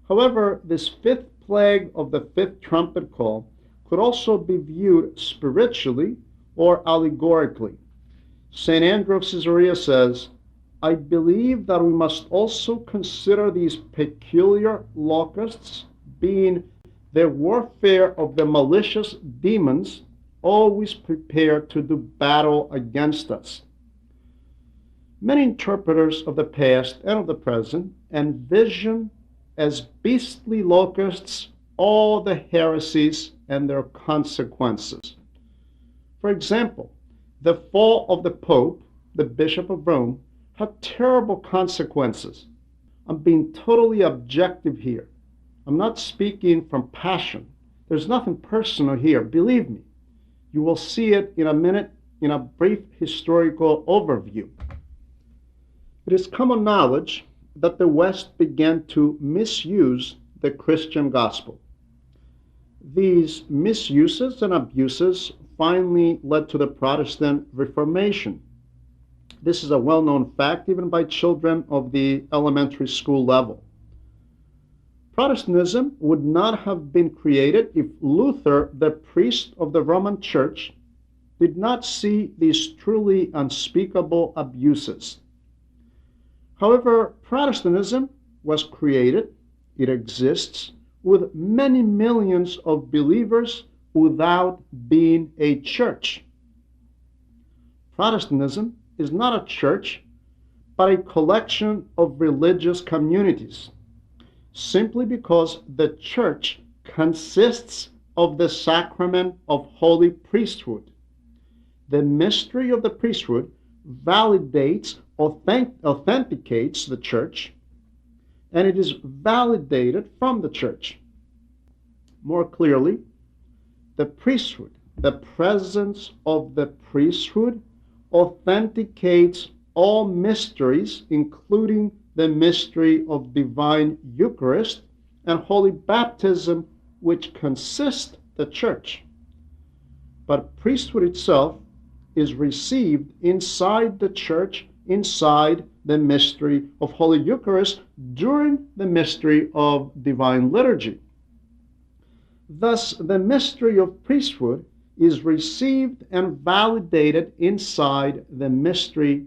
However, this fifth plague of the fifth trumpet call could also be viewed spiritually or allegorically. St. Andrew of Caesarea says, I believe that we must also consider these peculiar locusts being the warfare of the malicious demons always prepared to do battle against us. Many interpreters of the past and of the present envision as beastly locusts all the heresies and their consequences. For example, the fall of the Pope, the Bishop of Rome, had terrible consequences. I'm being totally objective here. I'm not speaking from passion. There's nothing personal here, believe me. You will see it in a minute in a brief historical overview. It is common knowledge that the West began to misuse the Christian gospel. These misuses and abuses finally led to the Protestant Reformation. This is a well-known fact even by children of the elementary school level. Protestantism would not have been created if Luther, the priest of the Roman Church, did not see these truly unspeakable abuses. However, Protestantism was created, it exists, with many millions of believers without being a church. Protestantism is not a church, but a collection of religious communities, simply because the church consists of the sacrament of holy priesthood. The mystery of the priesthood validates, authenticates the church, and it is validated from the church. More clearly, the priesthood, the presence of the priesthood, authenticates all mysteries, including the mystery of divine Eucharist and holy baptism, which consist the church. But priesthood itself is received inside the church, inside the mystery of Holy Eucharist, during the mystery of divine liturgy. Thus, the mystery of priesthood is received and validated inside the mystery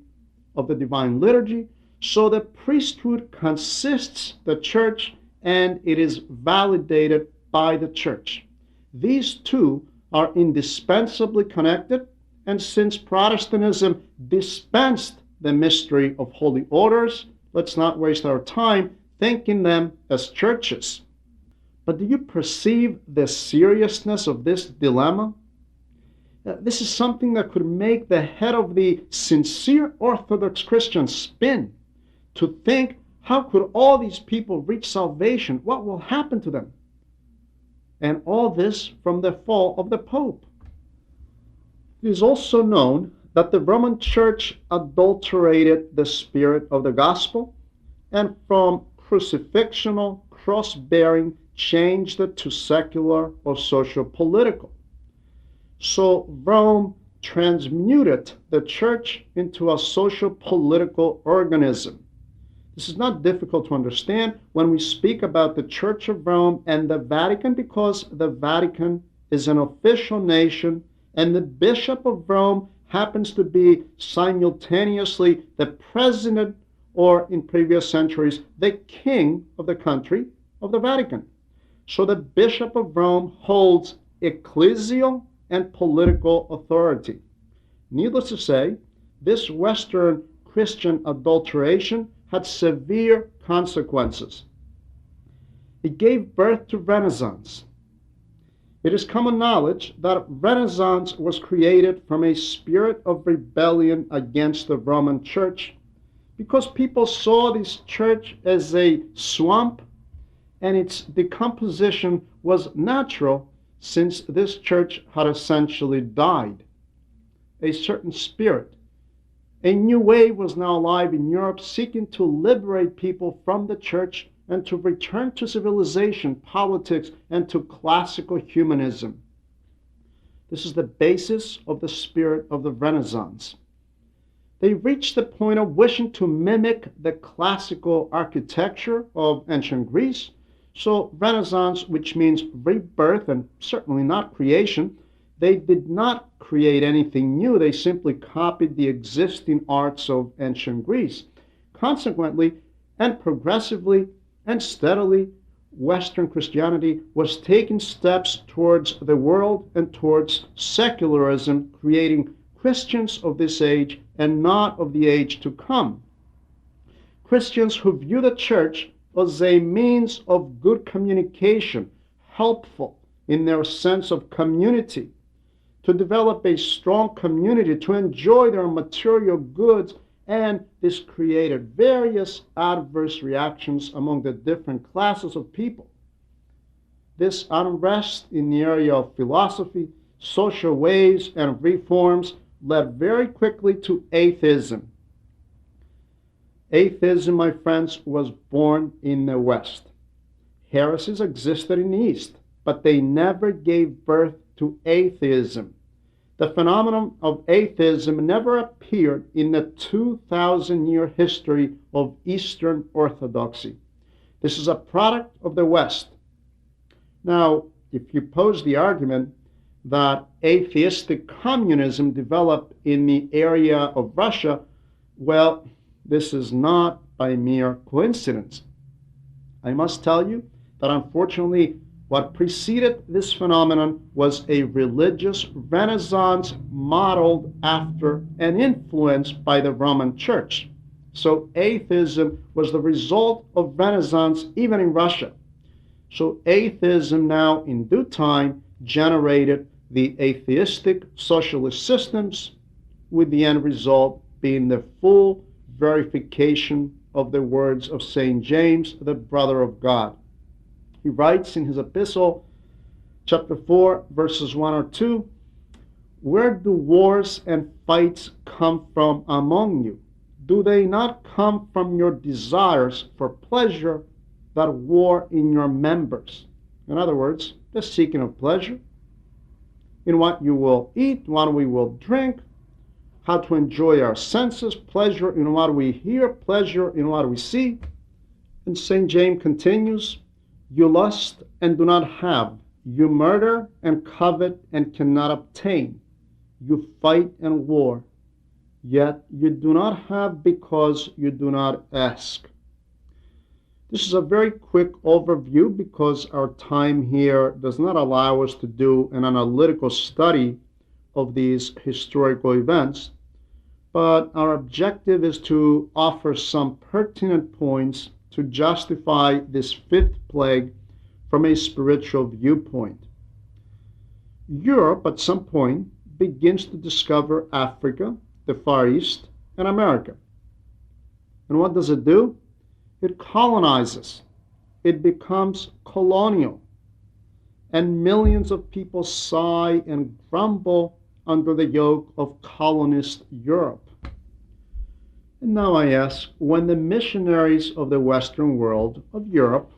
of the divine liturgy, so the priesthood consists the church and it is validated by the church. These two are indispensably connected, and since Protestantism dispensed the mystery of holy orders, let's not waste our time thinking them as churches. But do you perceive the seriousness of this dilemma? This is something that could make the head of the sincere Orthodox Christian spin, to think, how could all these people reach salvation? What will happen to them? And all this from the fall of the Pope. It is also known that the Roman Church adulterated the spirit of the gospel, and from crucifixional, cross-bearing, changed it to secular or social-political. So Rome transmuted the church into a social-political organism. This is not difficult to understand when we speak about the Church of Rome and the Vatican, because the Vatican is an official nation and the Bishop of Rome happens to be simultaneously the president, or in previous centuries, the king of the country of the Vatican. So the Bishop of Rome holds ecclesial and political authority. Needless to say, this Western Christian adulteration had severe consequences. It gave birth to Renaissance. It is common knowledge that Renaissance was created from a spirit of rebellion against the Roman Church, because people saw this church as a swamp, and its decomposition was natural since this church had essentially died. A certain spirit, a new wave was now alive in Europe, seeking to liberate people from the church and to return to civilization, politics, and to classical humanism. This is the basis of the spirit of the Renaissance. They reached the point of wishing to mimic the classical architecture of ancient Greece, So Renaissance, which means rebirth and certainly not creation, they did not create anything new. They simply copied the existing arts of ancient Greece. Consequently, and progressively and steadily, Western Christianity was taking steps towards the world and towards secularism, creating Christians of this age and not of the age to come. Christians who view the church as a means of good communication, helpful in their sense of community, to develop a strong community, to enjoy their material goods, and this created various adverse reactions among the different classes of people. This unrest in the area of philosophy, social ways, and reforms led very quickly to atheism. Atheism, my friends, was born in the West. Heresies existed in the East, but they never gave birth to atheism. The phenomenon of atheism never appeared in the 2,000-year history of Eastern Orthodoxy. This is a product of the West. Now, if you pose the argument that atheistic communism developed in the area of Russia, well, this is not by mere coincidence. I must tell you that unfortunately, what preceded this phenomenon was a religious renaissance modeled after and influenced by the Roman Church. So atheism was the result of Renaissance even in Russia. So atheism now in due time generated the atheistic socialist systems, with the end result being the full verification of the words of St. James, the brother of God. He writes in his epistle, chapter 4, verses 1 or 2, "Where do wars and fights come from among you? Do they not come from your desires for pleasure that war in your members?" In other words, the seeking of pleasure in what you will eat, what we will drink, how to enjoy our senses, pleasure in what we hear, pleasure in what we see. And St. James continues, "You lust and do not have. You murder and covet and cannot obtain. You fight and war, yet you do not have because you do not ask." This is a very quick overview because our time here does not allow us to do an analytical study of these historical events, but our objective is to offer some pertinent points to justify this fifth plague from a spiritual viewpoint. Europe, at some point, begins to discover Africa, the Far East, and America. And what does it do? It colonizes. It becomes colonial. And millions of people sigh and grumble under the yoke of colonist Europe. And now I ask, when the missionaries of the Western world, of Europe,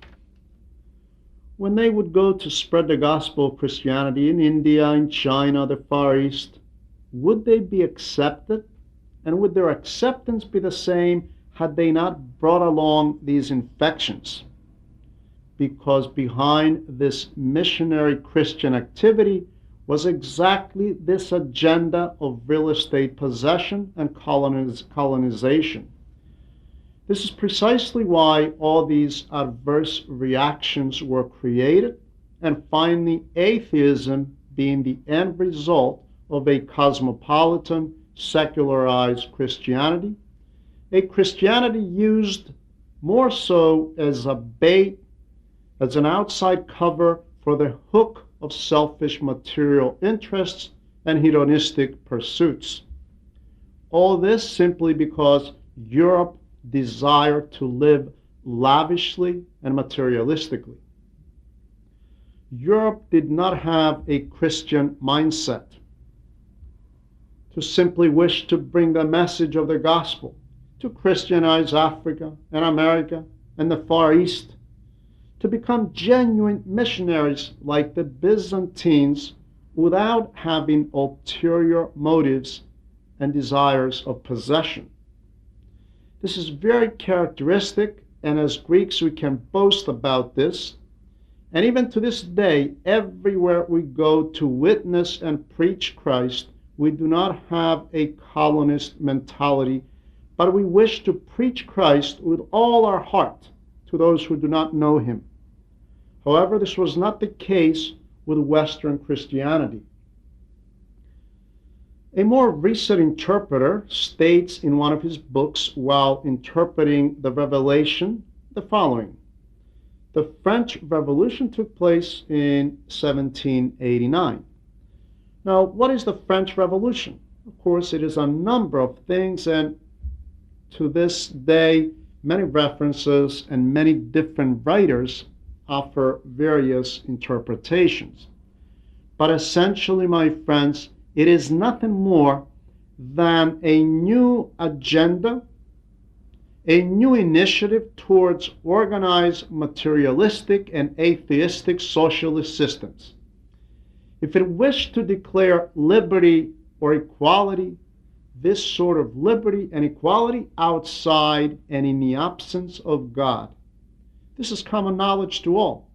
when they would go to spread the gospel of Christianity in India, in China, the Far East, would they be accepted? And would their acceptance be the same had they not brought along these infections? Because behind this missionary Christian activity was exactly this agenda of real estate possession and colonization. This is precisely why all these adverse reactions were created, and finally atheism being the end result of a cosmopolitan, secularized Christianity, a Christianity used more so as a bait, as an outside cover for the hook of selfish material interests and hedonistic pursuits. All this simply because Europe desired to live lavishly and materialistically. Europe did not have a Christian mindset to simply wish to bring the message of the gospel, to Christianize Africa and America and the Far East, to become genuine missionaries like the Byzantines without having ulterior motives and desires of possession. This is very characteristic, and as Greeks we can boast about this, And even to this day, everywhere we go to witness and preach Christ, we do not have a colonist mentality, but we wish to preach Christ with all our heart to those who do not know him. However, this was not the case with Western Christianity. A more recent interpreter states in one of his books while interpreting the Revelation the following: the French Revolution took place in 1789. Now, what is the French Revolution? Of course, it is a number of things, and to this day, many references and many different writers offer various interpretations. But essentially, my friends, it is nothing more than a new agenda, a new initiative towards organized materialistic and atheistic socialist systems. If it wished to declare liberty or equality, this sort of liberty and equality outside and in the absence of God. This is common knowledge to all.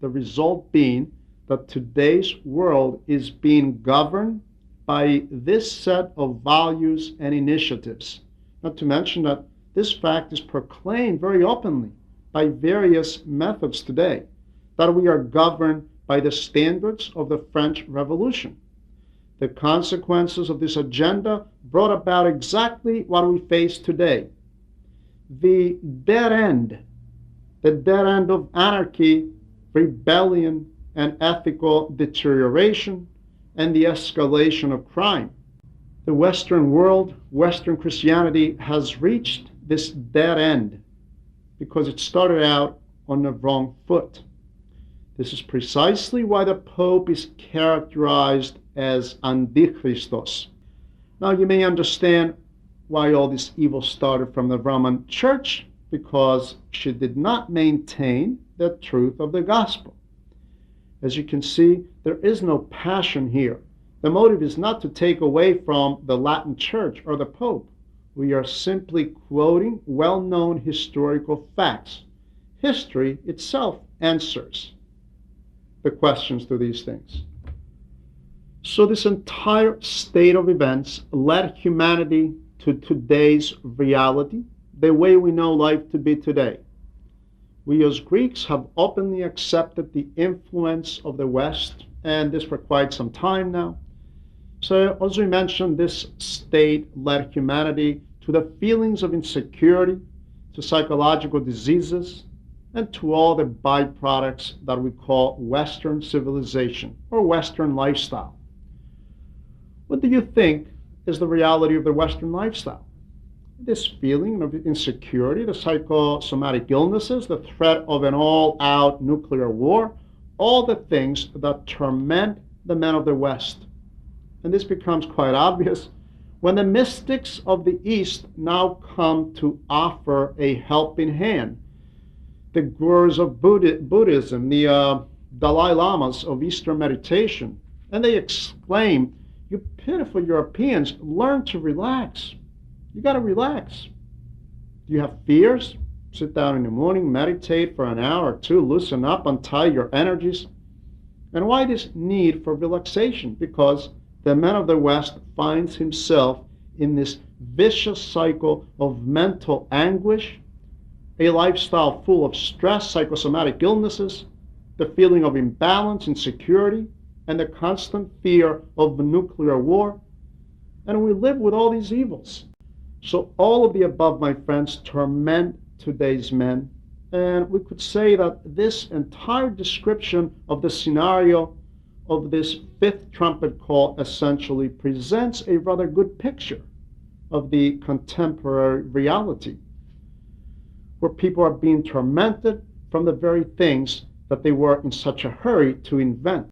The result being that today's world is being governed by this set of values and initiatives. Not to mention that this fact is proclaimed very openly by various methods today, that we are governed by the standards of the French Revolution. The consequences of this agenda brought about exactly what we face today. The dead end of anarchy, rebellion, and ethical deterioration, and the escalation of crime. The Western world, Western Christianity, has reached this dead end because it started out on the wrong foot. This is precisely why the Pope is characterized as Antichristos. Now you may understand why all this evil started from the Roman Church, because she did not maintain the truth of the gospel. As you can see, there is no passion here. The motive is not to take away from the Latin Church or the Pope. We are simply quoting well-known historical facts. History itself answers the questions to these things. So this entire state of events led humanity to today's reality, the way we know life to be today. We as Greeks have openly accepted the influence of the West, and this for quite some time now. So as we mentioned, this state led humanity to the feelings of insecurity, to psychological diseases, and to all the byproducts that we call Western civilization or Western lifestyle. What do you think is the reality of the Western lifestyle? This feeling of insecurity, the psychosomatic illnesses, the threat of an all-out nuclear war, all the things that torment the men of the West. And this becomes quite obvious when the mystics of the East now come to offer a helping hand. The gurus of Buddhism, the Dalai Lamas of Eastern meditation, and they exclaim, "You pitiful Europeans, learn to relax. You got to relax. Do you have fears? Sit down in the morning, meditate for an hour or two, loosen up, untie your energies." And why this need for relaxation? Because the man of the West finds himself in this vicious cycle of mental anguish, a lifestyle full of stress, psychosomatic illnesses, the feeling of imbalance, insecurity, and the constant fear of nuclear war. And we live with all these evils. So all of the above, my friends, torment today's men. And we could say that this entire description of the scenario of this fifth trumpet call essentially presents a rather good picture of the contemporary reality, where people are being tormented from the very things that they were in such a hurry to invent.